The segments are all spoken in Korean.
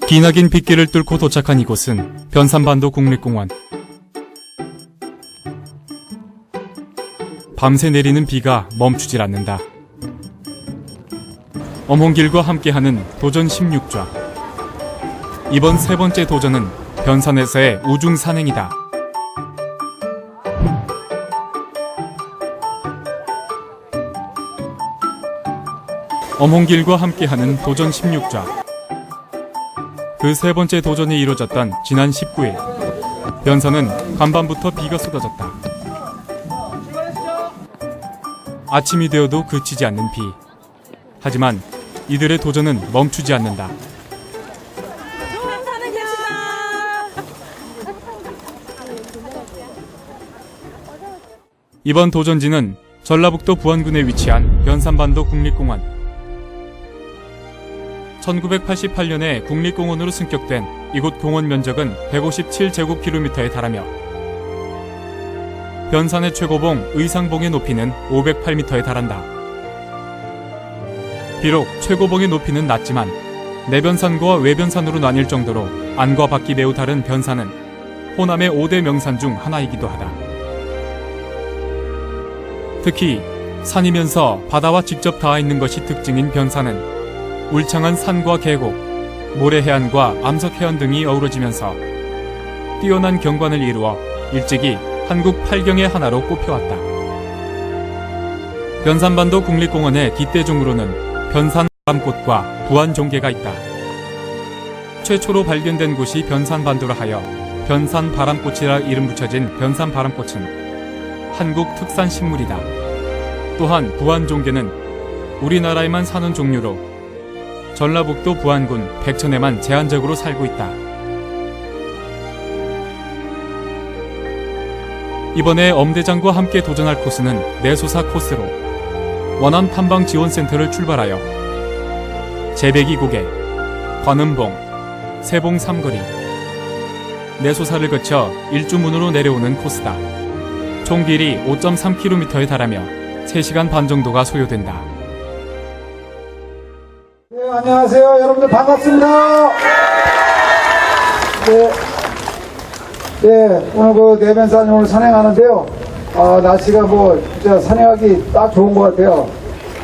기나긴 빗길을 뚫고 도착한 이곳은 변산반도 국립공원. 밤새 내리는 비가 멈추질 않는다. 엄홍길과 함께하는 도전 16좌. 이번 세 번째 도전은 변산에서의 우중 산행이다. 엄홍길과 함께하는 도전 16좌. 그 세 번째 도전이 이루어졌던 지난 19일, 변산은 간밤부터 비가 쏟아졌다. 아침이 되어도 그치지 않는 비. 하지만 이들의 도전은 멈추지 않는다. 이번 도전지는 전라북도 부안군에 위치한 변산반도 국립공원. 1988년에 국립공원으로 승격된 이곳 공원 면적은 157제곱킬로미터에 달하며 변산의 최고봉 의상봉의 높이는 508m에 달한다. 비록 최고봉의 높이는 낮지만 내변산과 외변산으로 나뉠 정도로 안과 밖이 매우 다른 변산은 호남의 5대 명산 중 하나이기도 하다. 특히 산이면서 바다와 직접 닿아 있는 것이 특징인 변산은 울창한 산과 계곡, 모래해안과 암석해안 등이 어우러지면서 뛰어난 경관을 이루어 일찍이 한국 8경의 하나로 꼽혀왔다. 변산반도 국립공원의 뒷대중으로는 변산 바람꽃과 부안종계가 있다. 최초로 발견된 곳이 변산반도라 하여 변산 바람꽃이라 이름 붙여진 변산 바람꽃은 한국 특산 식물이다. 또한 부안종계는 우리나라에만 사는 종류로 전라북도 부안군 백천에만 제한적으로 살고 있다. 이번에 엄대장과 함께 도전할 코스는 내소사 코스로 원암 탐방지원센터를 출발하여 제배기 고개, 관음봉, 세봉 삼거리, 내소사를 거쳐 일주문으로 내려오는 코스다. 총 길이 5.3km에 달하며 3시간 반 정도가 소요된다. 네, 안녕하세요. 여러분들 반갑습니다. 네, 오늘 그 내변산 오늘 산행하는데요. 날씨가 진짜 산행하기 딱 좋은 것 같아요.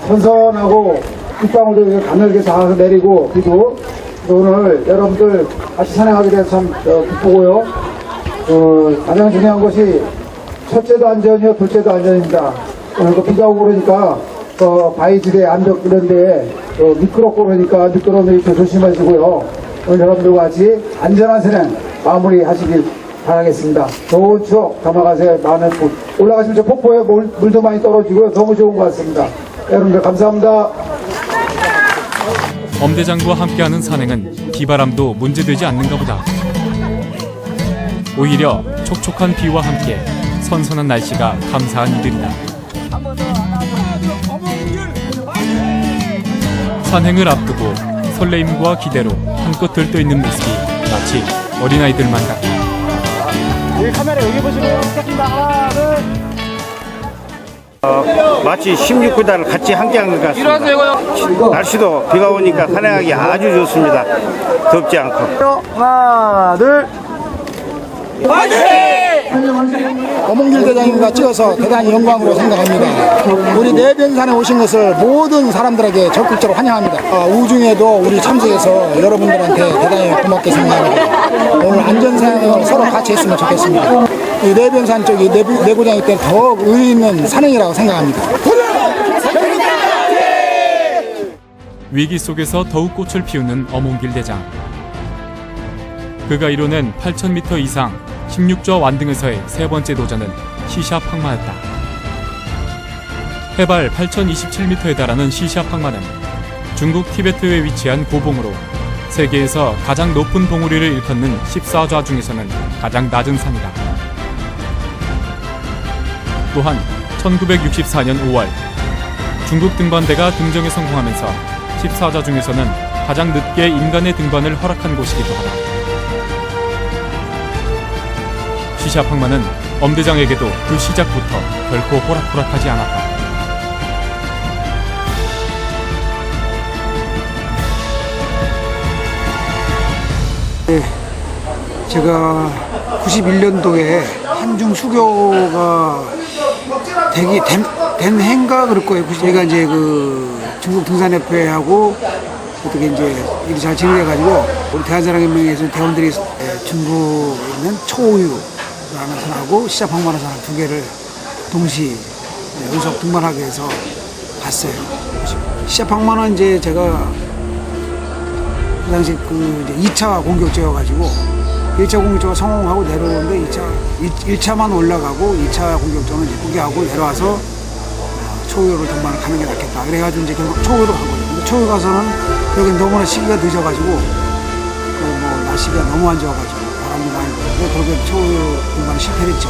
선선하고 빗방울도 가늘게 작아서 내리고, 그리고 오늘 여러분들 같이 산행하게 돼서 참 기쁘고요. 가장 중요한 것이 첫째도 안전이요, 둘째도 안전입니다. 오늘 그 비가 오고 그러니까 바위지대 암벽 이런데 미끄럽고 그러니까 미끄러운 데 조심하시고요. 오늘 여러분들과 같이 안전한 산행 마무리 하시길 바라겠습니다. 좋은 추억 담아가세요. 많은 올라가시면 저 폭포에 물도 많이 떨어지고요. 너무 좋은 것 같습니다. 여러분들 감사합니다. 엄대장과 함께하는 산행은 비바람도 문제되지 않는가 보다. 오히려 촉촉한 비와 함께 선선한 날씨가 감사한 이들이다. 산행을 앞두고 설레임과 기대로 한껏 들떠있는 모습이 마치 어린아이들만 같다. 카메라 여기 보시고요. 시작합니다. 하나, 둘. 마치 16구단을 같이 함께한 것 같습니다. 날씨도 비가 오니까 산행하기 아주 좋습니다. 덥지 않고. 하나, 둘. 엄홍길 대장님과 찍어서 대단히 영광으로 생각합니다. 우리 내변산에 오신 것을 모든 사람들에게 적극적으로 환영합니다. 우중에도 우리 참석해서 여러분들한테 대단히 고맙게 생각합니다. 오늘 안전사항을 서로 같이 했으면 좋겠습니다. 이 내변산 쪽이 내고장이기 때문에 더욱 의미 있는 산행이라고 생각합니다. 위기 속에서 더욱 꽃을 피우는 엄홍길 대장. 그가 이뤄낸 8,000m 이상 16좌 완등에서의 세 번째 도전은 시샤팡마였다. 해발 8,027m에 달하는 시샤팡마는 중국 티베트에 위치한 고봉으로 세계에서 가장 높은 봉우리를 일컫는 14좌 중에서는 가장 낮은 산이다. 또한 1964년 5월 중국 등반대가 등정에 성공하면서 14좌 중에서는 가장 늦게 인간의 등반을 허락한 곳이기도 하다. 시샤팡마는 엄대장에게도 그 시작부터 결코 호락호락하지 않았다. 제가 91년도에 한중 수교가 된 해인가 그럴 거예요. 제가 이제 그 중국 등산협회하고 어떻게 이제 일이 잘 진행돼가지고 우리 대한사랑연맹에서 대원들이 중국에 있는 초우유라는 선하고 시자팡마라는 선 두 개를 동시 연속 등반하게 해서 갔어요. 시자팡마는 이제 제가 그 당시 그 이제 2차 공격제여가지고 1차 공격조가 성공하고 내려오는데 1차만 올라가고 2차 공격조는 이제 포기하고 내려와서 초유로 등반을 가는 게 낫겠다. 그래가지고 이제 결국 초유로 간 거죠. 근데 초유 가서는 여기 너무나 시기가 늦어가지고 뭐 날씨가 너무 안 좋아가지고 바람도 많이 불고 그렇게 초유 등반을 실패했죠.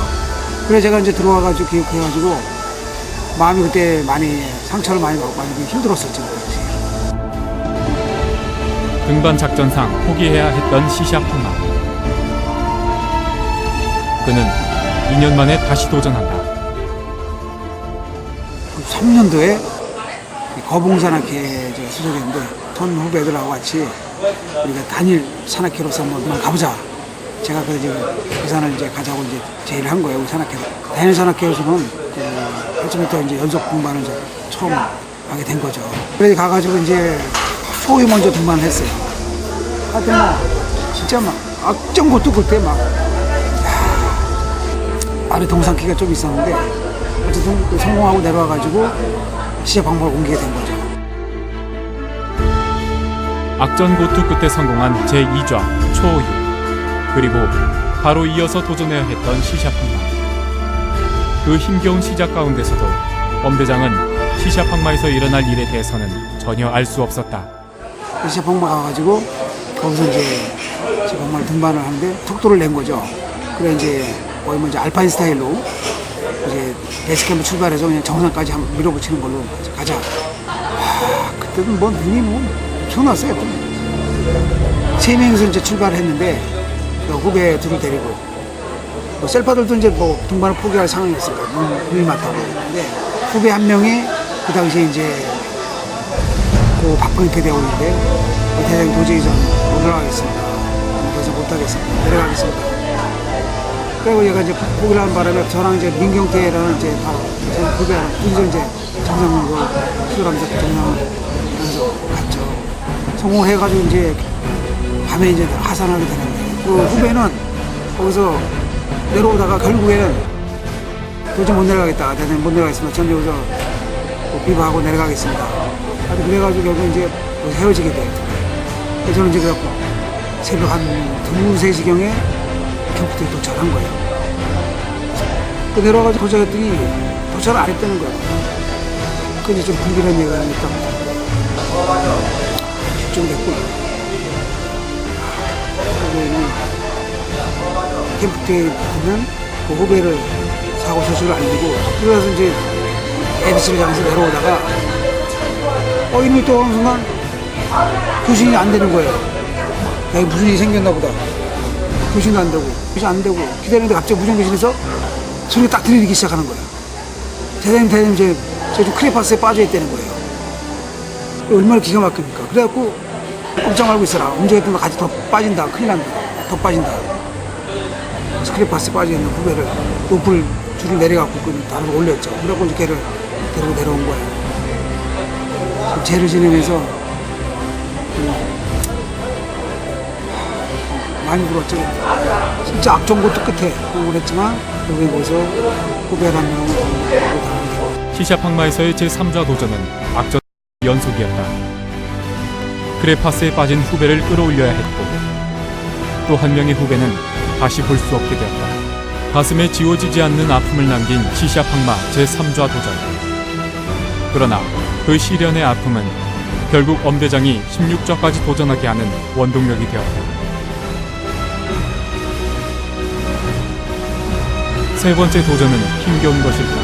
그래서 제가 이제 들어와가지고 기억해가지고 마음이 그때 많이 상처를 많이 받고 많이 힘들었었죠. 등반 작전상 포기해야 했던 시샤팡마. 그는 2년 만에 다시 도전한다. 3년도에 거봉산악회 수석했는데 전 후배들하고 같이 우리가 단일 산악회로서 한번 가보자. 제가 그 산을 이제 가자고 이제 제의를 한 거예요. 우리 산악회로. 단일 산악회에서는 그 8.m 이제 연속 등반을 이제 처음 하게 된 거죠. 그래서 가가지고 이제 초유 먼저 등반을 했어요. 하여튼 진짜 막 악정고도 그때 막 아래 동상키가 좀 있었는데 어쨌든 성공하고 내려와가지고 시자팡마를 옮기게 된 거죠. 악전고투 끝에 성공한 제2좌 초우유, 그리고 바로 이어서 도전해야 했던 시샤팡마. 그 힘겨운 시작 가운데서도 엄대장은 시샤팡마에서 일어날 일에 대해서는 전혀 알 수 없었다. 시자팡마 가가지고 거기서 이제 시자팡마를 등반을 하는데 속도를 낸 거죠. 그래 이제 거의 뭐 이제 알파인 스타일로 이제 베이스캠프 출발해서 그냥 정상까지 한번 밀어붙이는 걸로 가자. 그때는 뭐 눈이 뭐 엄청났어요. 세 명이서 이제 출발을 했는데 후배 둘을 데리고 뭐 셀파들도 이제 뭐 등반을 포기할 상황이었을 거예요. 눈이 맞다고 했는데 후배 한 명이 그 당시에 이제 그 박근혜 대원인데 그 대장이 도저히 좀 못 올라가겠습니다. 그래서 못하겠습니다. 내려가겠습니다. 그리고 얘가 이제 포기를 하는 바람에 저랑 이제 민경태라는 이제 바로 제 후배랑 둘이서 이제 정상으로 수술하면서 정상에서 갔죠. 성공을 해가지고 이제 밤에 이제 하산하게 되는데 그 후배는 거기서 내려오다가 결국에는 도저히 못 내려가겠다. 대장님 못 내려가겠습니다. 전 여기서 비바하고 내려가겠습니다. 그래가지고 결국 이제 헤어지게 돼요. 그래서 저는 이제 그래갖고 새벽 한 2, 3시경에 캠프대에 도착한 거예요. 그 내려와가지고 도착했더니 도착을 안 했다는 거예요. 그 이제 좀 불길한 얘기가 있다. 걱정됐구나. 캠프대에 있는 그 후배를 사고 소식을 알리고 그래서 이제 에비스를 향해서 내려오다가 이놈이 또 어느 순간 교신이 안 되는 거예요. 여기 무슨 일이 생겼나 보다. 교신도 안 되고, 교신 안 되고, 기다리는데 갑자기 무전교신에서 소리가 딱 들리기 시작하는 거야. 대장님, 이제 좀 크레파스에 빠져있다는 거예요. 얼마나 기가 막힙니까? 그래갖고, 꼼짝 말고 있어라. 움직였던 거 같이 더 빠진다. 큰일 난다. 더 빠진다. 그래서 크레파스에 빠져있는 후배를 높을 줄을 내려갖고 다른 올렸죠. 그래갖고 이제 걔를 데리고 내려온 거예요. 죄를 지내면서 많이 울었죠. 진짜 악정고투 끝에 우울했지만 여기 거기서 후배 한 명을 당하게 시샤팡마에서의 제3좌 도전은 악전 연속이었다. 크레파스에 빠진 후배를 끌어올려야 했고 또 한 명의 후배는 다시 볼 수 없게 되었다. 가슴에 지워지지 않는 아픔을 남긴 시샤팡마 제3좌 도전. 그러나 그 시련의 아픔은 결국 엄대장이 16좌까지 도전하게 하는 원동력이 되었다. 세 번째 도전은 힘겨운 것일까.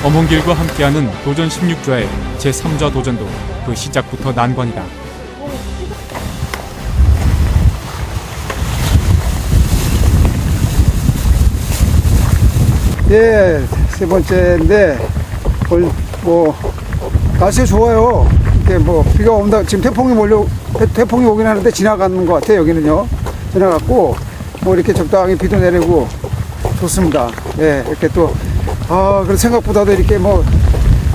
엄홍길과 함께하는 도전 16좌의 제3좌 도전도 그 시작부터 난관이다. 예, 세 번째인데 뭐 날씨가 좋아요. 이렇게 뭐 비가 온다 지금 태풍이 오긴 하는데 지나가는 것 같아요. 여기는요 지나갔고 뭐 이렇게 적당히 비도 내리고 좋습니다. 예, 이렇게 또 그래서 생각보다도 이렇게 뭐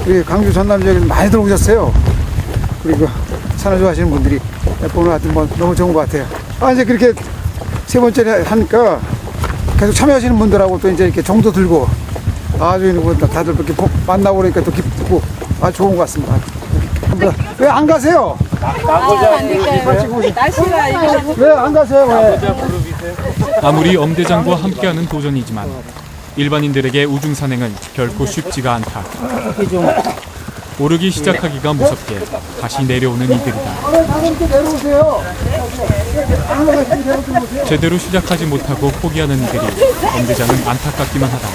우리 광주 전남 지역에 많이 들어오셨어요. 그리고 산을 좋아하시는 분들이 보는 하여튼 뭐 너무 좋은 것 같아요. 이제 그렇게 세 번째 하니까 계속 참여하시는 분들하고 또 이제 이렇게 정도 들고 아주 다들 이렇게 만나고 그러니까 또 기쁘고 좋은 것 같습니다. 왜 안 가세요? 왜 안 가세요? 왜? 아무리 엄대장과 함께하는 도전이지만 일반인들에게 우중산행은 결코 쉽지가 않다. 오르기 시작하기가 무섭게 다시 내려오는 이들이다. 제대로 시작하지 못하고 포기하는 이들이 엄대장은 안타깝기만 하다.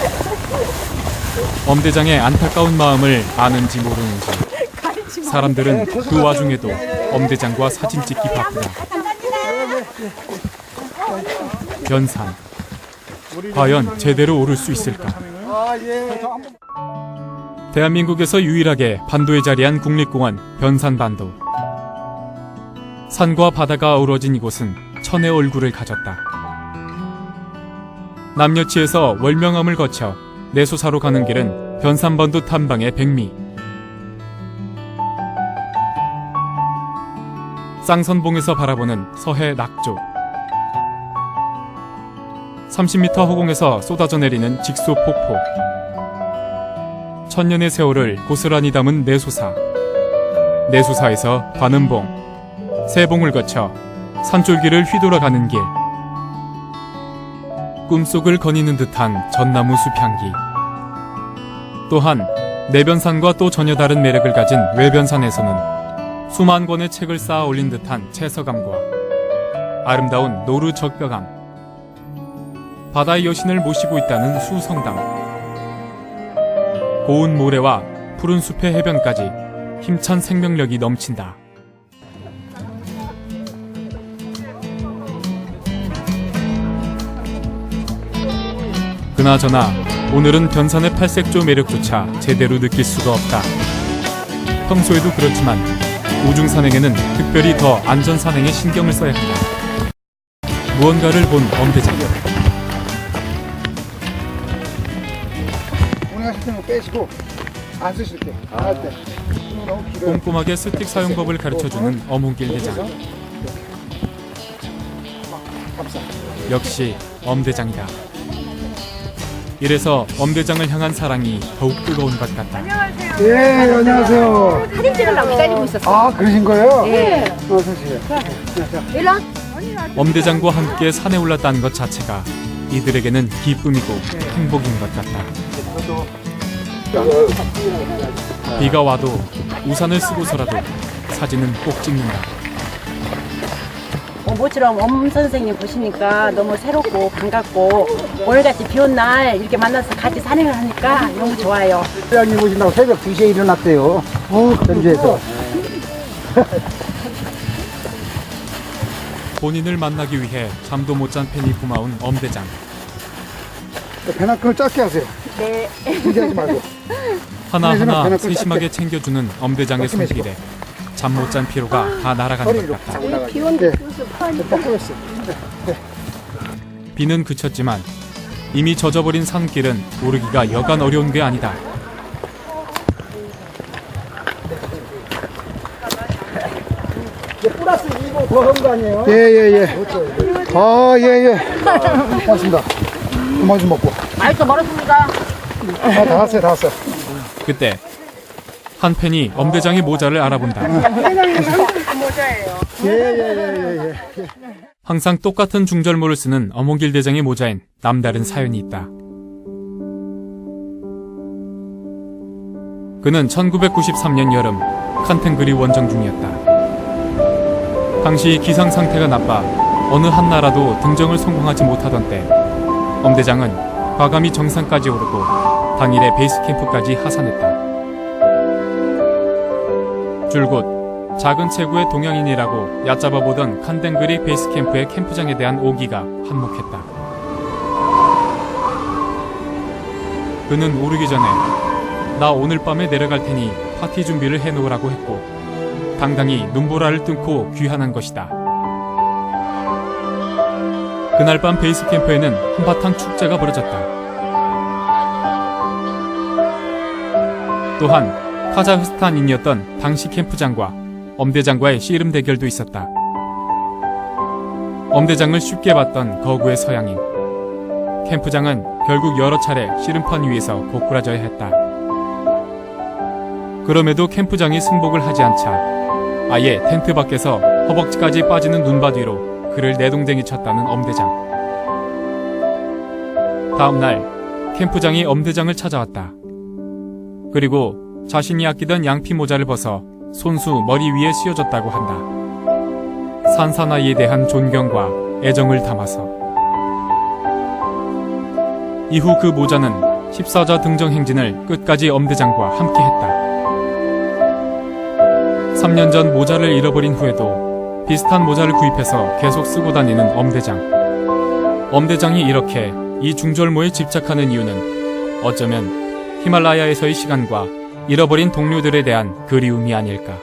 엄대장의 안타까운 마음을 아는지 모르는지 사람들은 그 와중에도 엄대장과 사진 찍기 바쁘다. 변산, 과연 제대로 오를 수 있을까? 대한민국에서 유일하게 반도에 자리한 국립공원 변산반도. 산과 바다가 어우러진 이곳은 천의 얼굴을 가졌다. 남여치에서 월명암을 거쳐 내소사로 가는 길은 변산반도 탐방의 백미. 쌍선봉에서 바라보는 서해 낙조. 30m 허공에서 쏟아져 내리는 직소 폭포. 천년의 세월을 고스란히 담은 내소사. 내소사에서 관음봉, 세봉을 거쳐 산줄기를 휘돌아가는 길. 꿈속을 거니는 듯한 전나무 숲 향기. 또한 내변산과 또 전혀 다른 매력을 가진 외변산에서는 수만 권의 책을 쌓아 올린 듯한 채서감과 아름다운 노루 적벽암, 바다의 여신을 모시고 있다는 수성당, 고운 모래와 푸른 숲의 해변까지 힘찬 생명력이 넘친다. 그나저나 오늘은 변산의 팔색조 매력조차 제대로 느낄 수가 없다. 평소에도 그렇지만 우중산행에는 특별히 더 안전산행에 신경을 써야 한다. 무언가를 본 엄대장. 오늘 하실 때는 빼시고 안 쓰실 때, 안 할 때. 너무 길어요. 꼼꼼하게 스틱 사용법을 가르쳐주는 어문길 대장. 역시 엄대장이다. 이래서 엄대장을 향한 사랑이 더욱 뜨거운 것 같다. 예, 안녕하세요. 사진 찍으려고 기다리고 있었어요. 그러신 거예요? 네. 어서 오세요. 일로 와. 엄대장과 함께 산에 올랐다는 것 자체가 이들에게는 기쁨이고 행복인 것 같다. 비가 와도 우산을 쓰고서라도 사진은 꼭 찍는다. 모처럼 엄 선생님 보시니까 너무 새롭고 반갑고 오늘같이 비 온 날 이렇게 만나서 같이 산행을 하니까 너무 좋아요. 회장님 오신다고 새벽 2시에 일어났대요. 전주에서. 본인을 만나기 위해 잠도 못 잔 팬이 고마운 엄대장. 배낭끈을 짧게 하세요. 네. 길게 하지 말고. 하나하나 세심하게 챙겨주는 엄대장의 손길에 잠 못 잔 피로가 다 날아가는 것 같다. 비 온데 비는 그쳤지만 이미 젖어버린 산길은 오르기가 여간 어려운 게 아니다. 플러스 2고 더 한 거 아니에요? 예. 예. 고맙습니다. 고만 좀 먹고. 아이고 멀었습니다. 다 왔어요. 그때 한 팬이 엄대장의 모자를 알아본다. 예. 항상 똑같은 중절모를 쓰는 어몽길 대장의 모자엔 남다른 사연이 있다. 그는 1993년 여름 칸텐그리 원정 중이었다. 당시 기상 상태가 나빠 어느 한 나라도 등정을 성공하지 못하던 때 엄대장은 과감히 정상까지 오르고 당일에 베이스 캠프까지 하산했다. 줄곧 작은 체구의 동양인이라고 얕잡아 보던 칸텐그리 베이스 캠프의 캠프장에 대한 오기가 한몫했다. 그는 오르기 전에 나 오늘 밤에 내려갈 테니 파티 준비를 해놓으라고 했고 당당히 눈보라를 뚫고 귀환한 것이다. 그날 밤 베이스 캠프에는 한바탕 축제가 벌어졌다. 또한 카자흐스탄인이었던 당시 캠프장과 엄대장과의 씨름 대결도 있었다. 엄대장을 쉽게 봤던 거구의 서양인. 캠프장은 결국 여러 차례 씨름판 위에서 고꾸라져야 했다. 그럼에도 캠프장이 승복을 하지 않자 아예 텐트 밖에서 허벅지까지 빠지는 눈바 뒤로 그를 내동댕이 쳤다는 엄대장. 다음날 캠프장이 엄대장을 찾아왔다. 그리고 자신이 아끼던 양피 모자를 벗어 손수 머리 위에 씌워줬다고 한다. 산사나이에 대한 존경과 애정을 담아서. 이후 그 모자는 14자 등정 행진을 끝까지 엄대장과 함께했다. 3년 전 모자를 잃어버린 후에도 비슷한 모자를 구입해서 계속 쓰고 다니는 엄대장. 엄대장이 이렇게 이 중절모에 집착하는 이유는 어쩌면 히말라야에서의 시간과 잃어버린 동료들에 대한 그리움이 아닐까.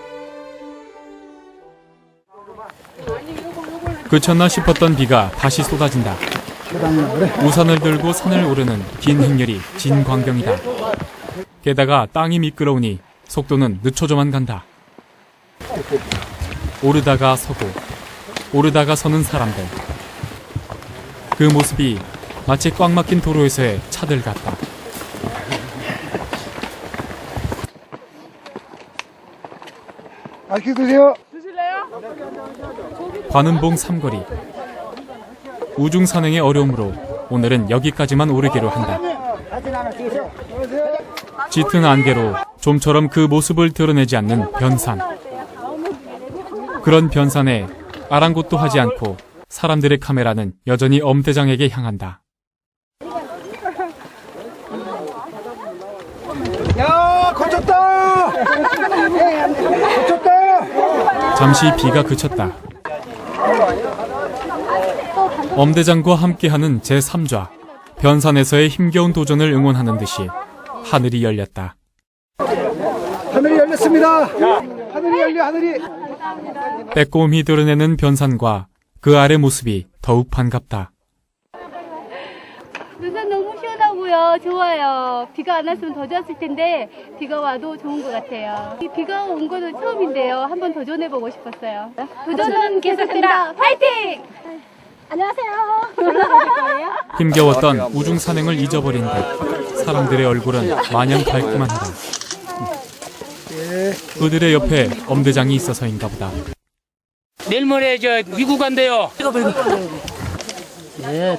그쳤나 싶었던 비가 다시 쏟아진다. 우산을 들고 산을 오르는 긴 행렬이 진 광경이다. 게다가 땅이 미끄러우니 속도는 늦춰져만 간다. 오르다가 서고 오르다가 서는 사람들. 그 모습이 마치 꽉 막힌 도로에서의 차들 같다. 맛있게 드세요. 관음봉 삼거리. 우중 산행의 어려움으로 오늘은 여기까지만 오르기로 한다. 짙은 안개로 좀처럼 그 모습을 드러내지 않는 변산. 그런 변산에 아랑곳도 하지 않고 사람들의 카메라는 여전히 엄대장에게 향한다. 야, 거쳤다! 거쳤다! 잠시 비가 그쳤다. 엄대장과 함께하는 제3좌, 변산에서의 힘겨운 도전을 응원하는 듯이 하늘이 열렸다. 하늘이 열렸습니다. 하늘이 열려, 하늘이. 빼꼼히 드러내는 변산과 그 아래 모습이 더욱 반갑다. 눈산 너무 시원하고요. 좋아요. 비가 안 왔으면 더 좋았을 텐데 비가 와도 좋은 것 같아요. 이 비가 온 거는 처음인데요. 한번 도전해보고 싶었어요. 도전은 계속된다. 파이팅! 안녕하세요. 힘겨웠던 우중 산행을 잊어버린 듯 사람들의 얼굴은 마냥 밝기만 하다. 그들의 옆에 엄대장이 있어서인가 보다. 내일 모레 미국 간대요.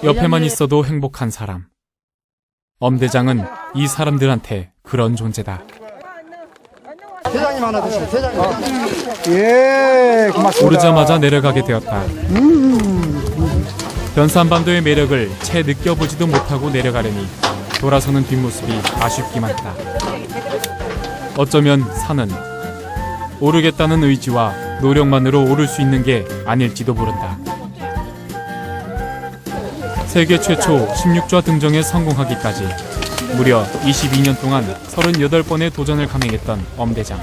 옆에만 있어도 행복한 사람. 엄대장은 이 사람들한테 그런 존재다. 대장님 하나 드세요. 대장님. 예, 고맙습니다. 오르자마자 내려가게 되었다. 변산반도의 매력을 채 느껴보지도 못하고 내려가려니 돌아서는 뒷모습이 아쉽기만 하다. 어쩌면 산은 오르겠다는 의지와 노력만으로 오를 수 있는 게 아닐지도 모른다. 세계 최초 16좌 등정에 성공하기까지 무려 22년 동안 38번의 도전을 감행했던 엄대장.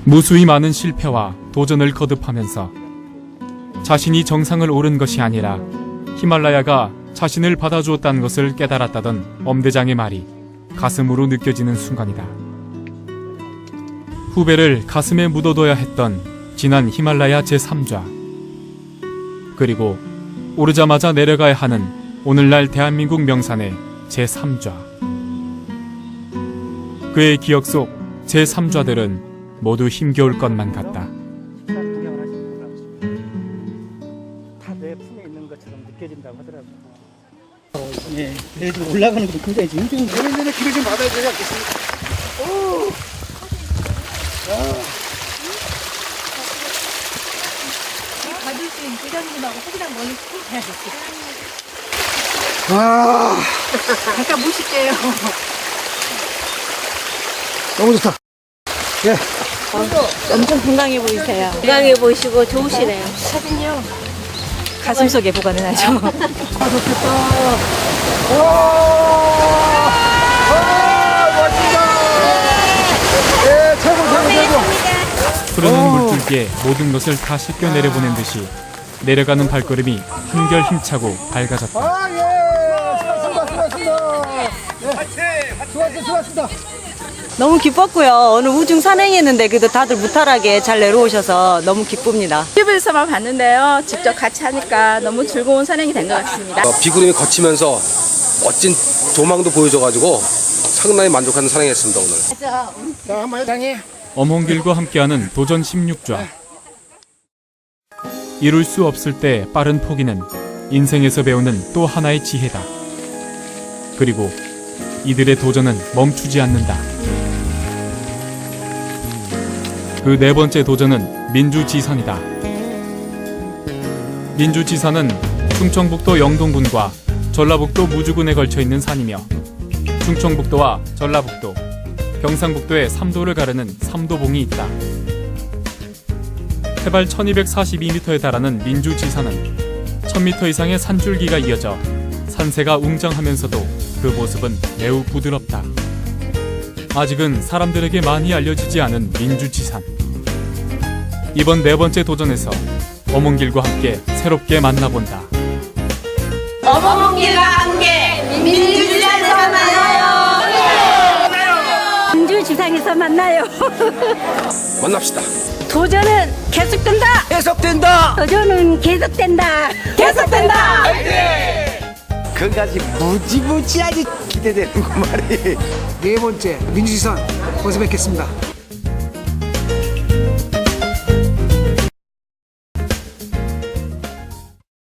무수히 많은 실패와 도전을 거듭하면서 자신이 정상을 오른 것이 아니라 히말라야가 자신을 받아주었다는 것을 깨달았다던 엄대장의 말이 가슴으로 느껴지는 순간이다. 후배를 가슴에 묻어둬야 했던 지난 히말라야 제3좌. 그리고 오르자마자 내려가야 하는 오늘날 대한민국 명산의 제3좌. 그의 기억 속 제3좌들은 모두 힘겨울 것만 같다. 다 내 품에 있는 것처럼 느껴진다고 하더라고요. 예, 그래도 올라가는 것도 굉장히 힘든 거. 내년에 기회 좀 받아야 되지 않겠습니까? 받을 수 있는 부장님하고 소비랑 멀리 해야겠지. 아, 잠깐 모실게요. 너무 좋다. 예. 엄청 건강해 보이세요. 건강해 보이시고 좋으시네요. 사진요. 가슴속에 보관은 하죠. 와, 멋지. 흐르는 물줄기에 모든 것을 다 씻겨 내려보낸 듯이 내려가는 발걸음이 한결 힘차고 밝아졌다. 수고하셨습니다. 너무 기뻤고요. 오늘 우중 산행했는데 그래도 다들 무탈하게 잘 내려오셔서 너무 기쁩니다. TV에서만 봤는데요. 직접 같이 하니까 너무 즐거운 산행이 된 것 같습니다. 비구름이 거치면서 멋진 조망도 보여줘가지고 상당히 만족하는 산행했습니다 오늘. 자, 한번 회장님. 엄홍길과 함께하는 도전 16좌. 이룰 수 없을 때 빠른 포기는 인생에서 배우는 또 하나의 지혜다. 그리고 이들의 도전은 멈추지 않는다. 그 네 번째 도전은 민주지산이다. 민주지산은 충청북도 영동군과 전라북도 무주군에 걸쳐 있는 산이며 충청북도와 전라북도, 경상북도의 3도를 가르는 삼도봉이 있다. 해발 1242m에 달하는 민주지산은 1000m 이상의 산줄기가 이어져 산세가 웅장하면서도 그 모습은 매우 부드럽다. 아직은 사람들에게 많이 알려지지 않은 민주지산. 이번 네 번째 도전에서 엄홍길과 함께 새롭게 만나본다. 어머몽길과 함께 민주지산에서 만나요. 민주지상에서 만나요. 만납시다. 도전은 계속된다. 계속된다. 도전은 계속된다. 계속된다. 그까지 무지무지하게 기대되는 그 말이. 네 번째 민주지산 모습 뵙겠습니다.